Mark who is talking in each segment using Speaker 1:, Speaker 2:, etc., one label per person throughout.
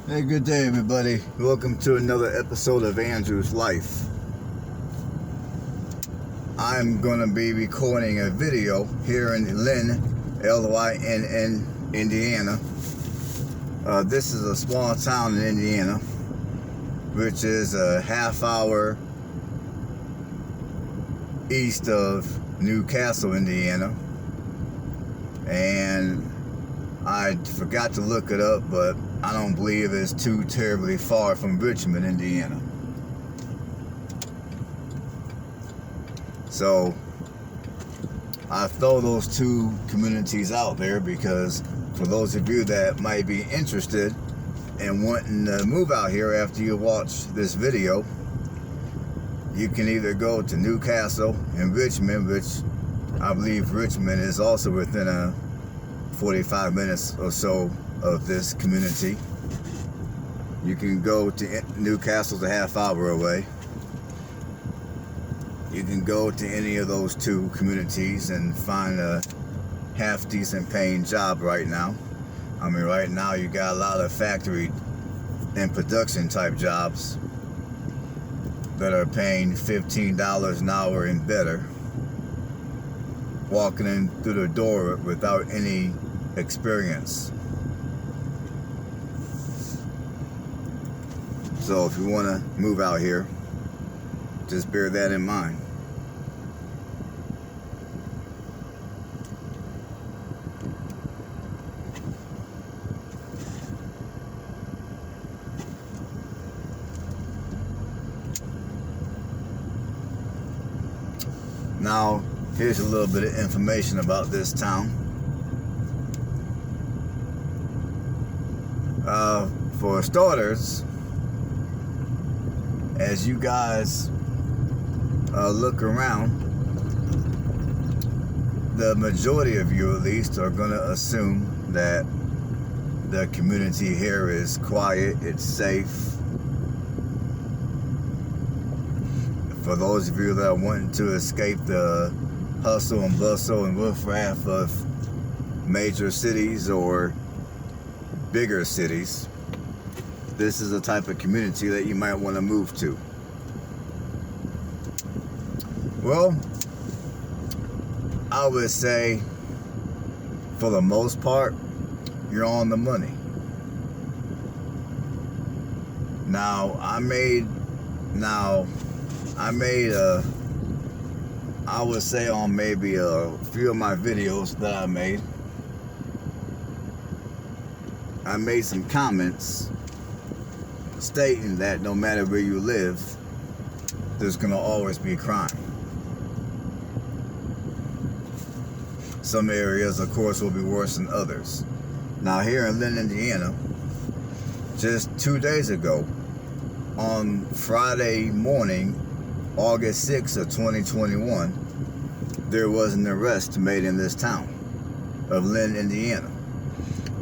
Speaker 1: Hey, good day, everybody. Welcome to another episode of Andrew's Life. I'm going to be recording a video here in Lynn, Lynn, Indiana. This is a small town in Indiana, which is a half hour east of Newcastle, Indiana. And I forgot to look it up, but I don't believe it's too terribly far from Richmond, Indiana. So I throw those two communities out there because for those of you that might be interested in wanting to move out here after you watch this video, you can either go to Newcastle and Richmond, which I believe Richmond is also within a 45 minutes or so of this community. You can go to Newcastle's a half hour away. You can go to any of those two communities and find a half decent paying job right now. I mean, right now you got a lot of factory and production type jobs that are paying $15 an hour and better, walking in through the door without any experience. So if you want to move out here, just bear that in mind. Now, here's a little bit of information about this town. For starters, as you guys look around, the majority of you at least are going to assume that the community here is quiet, it's safe. For those of you that are wanting to escape the hustle and bustle and riffraff of major cities or bigger cities, this is the type of community that you might want to move to. Well, I would say for the most part, you're on the money. Now, I would say on maybe a few of my videos that I made some comments stating that no matter where you live, there's gonna always be crime. Some areas, of course, will be worse than others. Now, here in Lynn, Indiana, just 2 days ago, on Friday morning, August 6th of 2021, there was an arrest made in this town of Lynn, Indiana.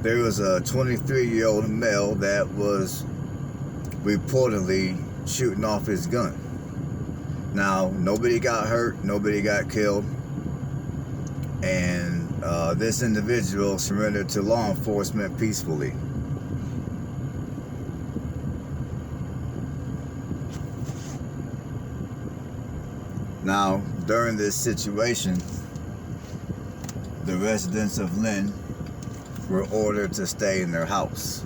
Speaker 1: There was a 23-year-old male that was reportedly shooting off his gun. Now, nobody got hurt, nobody got killed, and this individual surrendered to law enforcement peacefully. Now, during this situation, the residents of Lynn were ordered to stay in their house.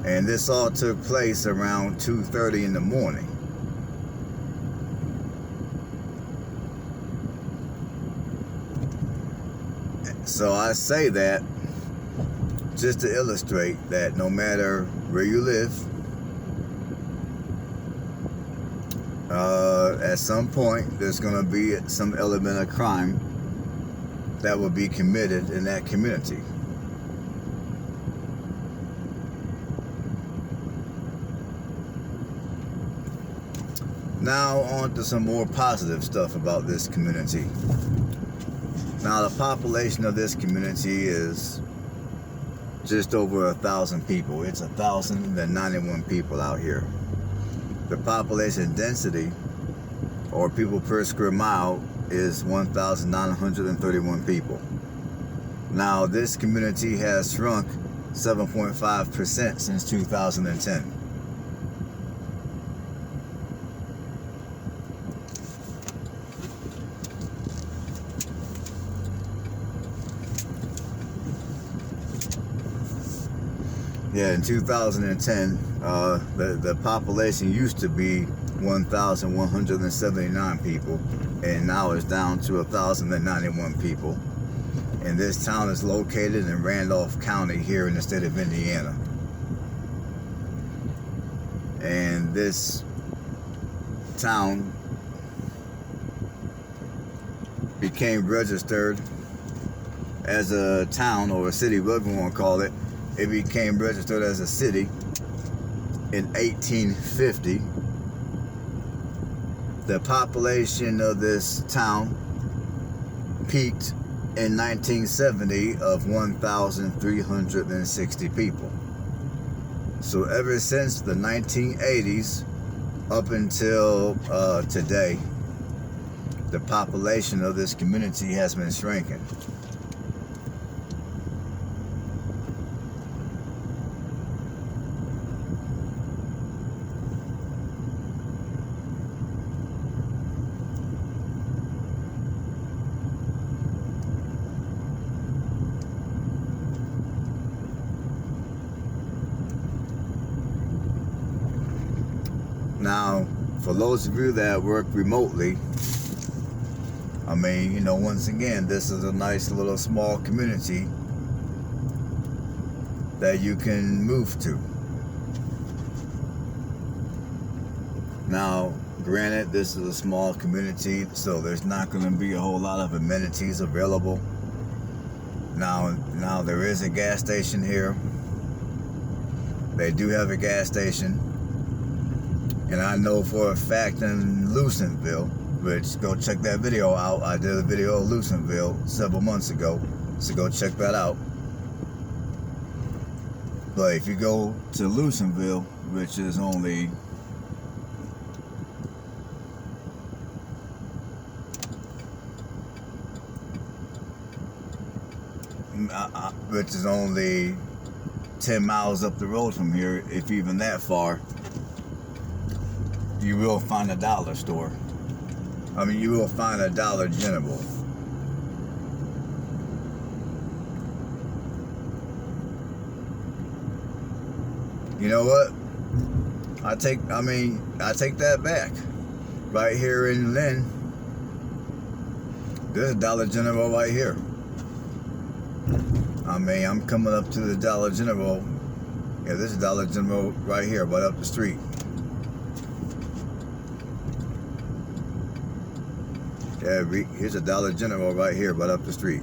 Speaker 1: And this all took place around 2:30 in the morning. So I say that just to illustrate that no matter where you live, at some point there's going to be some element of crime that will be committed in that community. Now on to some more positive stuff about this community. Now, the population of this community is just over 1,000 people. It's 1,091 people out here. The population density, or people per square mile, is 1,931 people. Now, this community has shrunk 7.5% since 2010. Yeah, in 2010, the population used to be 1,179 people, and now it's down to 1,091 people. And this town is located in Randolph County here in the state of Indiana. And this town became registered as a town, or a city, whatever you want to call it. It became registered as a city in 1850. The population of this town peaked in 1970 of 1,360 people. So ever since the 1980s up until today, the population of this community has been shrinking. Now, for those of you that work remotely, I mean, you know, once again, this is a nice little small community that you can move to. Now, granted, this is a small community, so there's not going to be a whole lot of amenities available. Now there is a gas station here. They do have a gas station. And I know for a fact in Lucensville, which, go check that video out. I did a video of Lucensville several months ago, so go check that out. But if you go to Lucensville, which is only which is only 10 miles up the road from here, if even that far, you will find a dollar store. I mean, you will find a Dollar General. You know what? I take that back. Right here in Lynn, there's a Dollar General right here. I mean, I'm coming up to the Dollar General. Yeah, there's a Dollar General right here, right up the street. Yeah, here's a Dollar General right here, right up the street.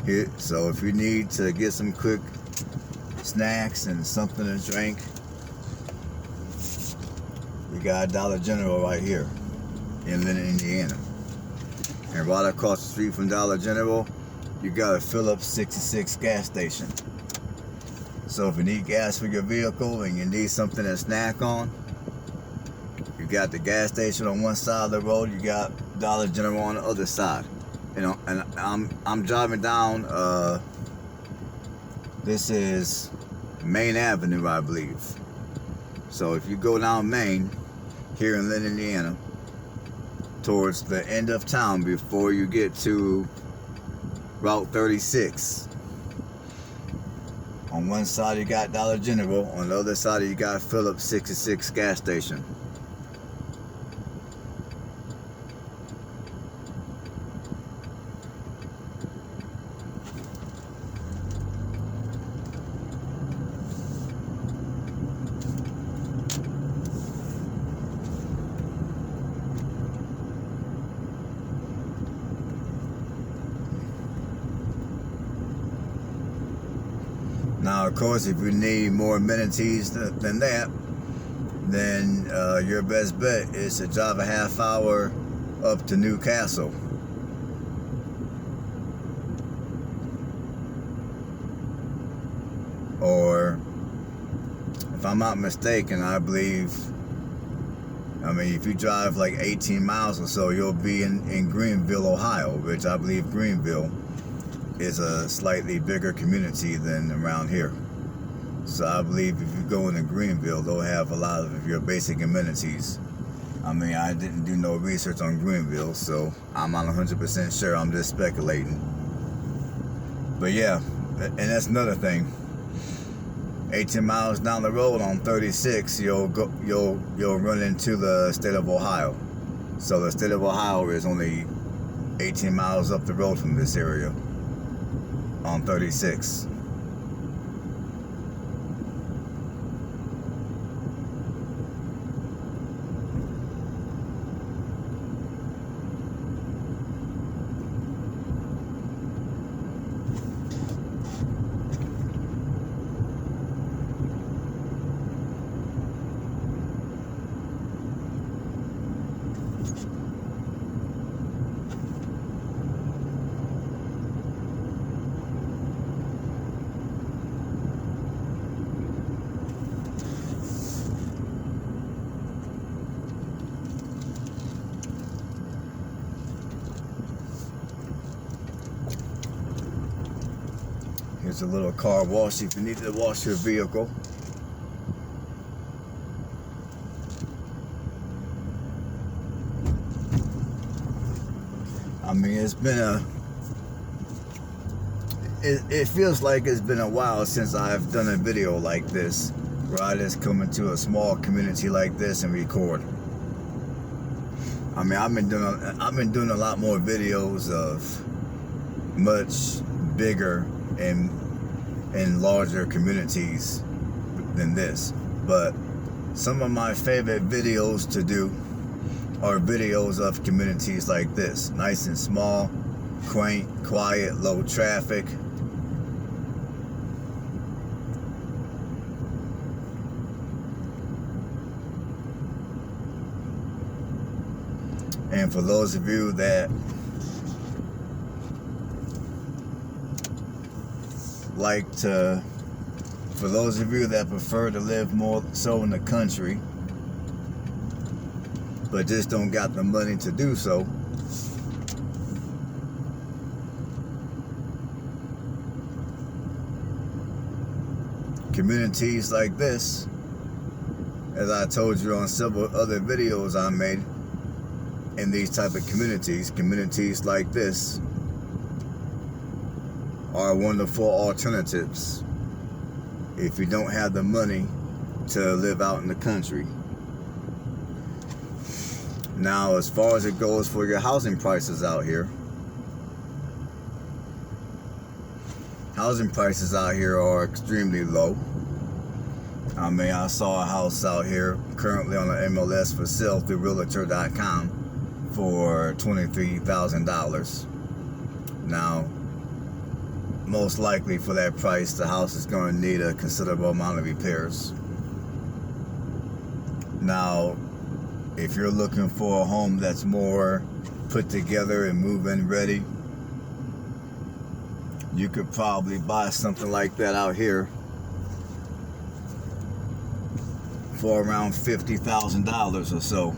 Speaker 1: Here, so if you need to get some quick snacks and something to drink, we got a Dollar General right here in Lynn, Indiana. And right across the street from Dollar General, you got a Phillips 66 gas station. So if you need gas for your vehicle and you need something to snack on, you got the gas station on one side of the road, you got Dollar General on the other side. You know, and I'm driving down, this is Main Avenue, I believe. So if you go down Main, here in Lynn, Indiana, towards the end of town before you get to Route 36, on one side you got Dollar General, on the other side you got Phillips 66 gas station. Now, of course, if you need more amenities than that, then your best bet is to drive a half hour up to Newcastle. Or if I'm not mistaken, I believe, I mean, if you drive like 18 miles or so, you'll be in Greenville, Ohio, which I believe Greenville is a slightly bigger community than around here. So I believe if you go into Greenville, they'll have a lot of your basic amenities. I mean, I didn't do no research on Greenville, so I'm not 100% sure. I'm just speculating. But yeah, and that's another thing. 18 miles down the road on 36, you'll run into the state of Ohio. So the state of Ohio is only 18 miles up the road from this area on 36. Here's a little car wash if you need to wash your vehicle. I mean, it's been it feels like it's been a while since I've done a video like this, where I just come into a small community like this and record. I mean, I've been doing a lot more videos of much bigger and larger communities than this, but some of my favorite videos to do are videos of communities like this, nice and small, quaint, quiet, low traffic. And for those of you that for those of you that prefer to live more so in the country, but just don't got the money to do so, communities like this, as I told you on several other videos I made, in these type of communities like this are wonderful alternatives if you don't have the money to live out in the country. Now, as far as it goes for your housing prices out here, housing prices out here are extremely low. I mean, I saw a house out here currently on the MLS for sale through Realtor.com for $23,000. Now, most likely for that price, the house is going to need a considerable amount of repairs. Now, if you're looking for a home that's more put together and move-in ready, you could probably buy something like that out here for around $50,000 or so.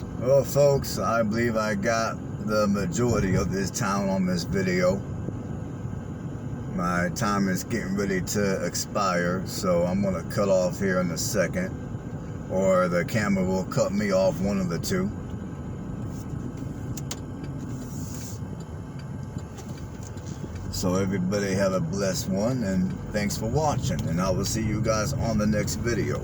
Speaker 1: Well, folks, I believe I got the majority of this town on this video. My time is getting ready to expire, so I'm going to cut off here in a second, or the camera will cut me off, one of the two. So everybody have a blessed one, and thanks for watching, and I will see you guys on the next video.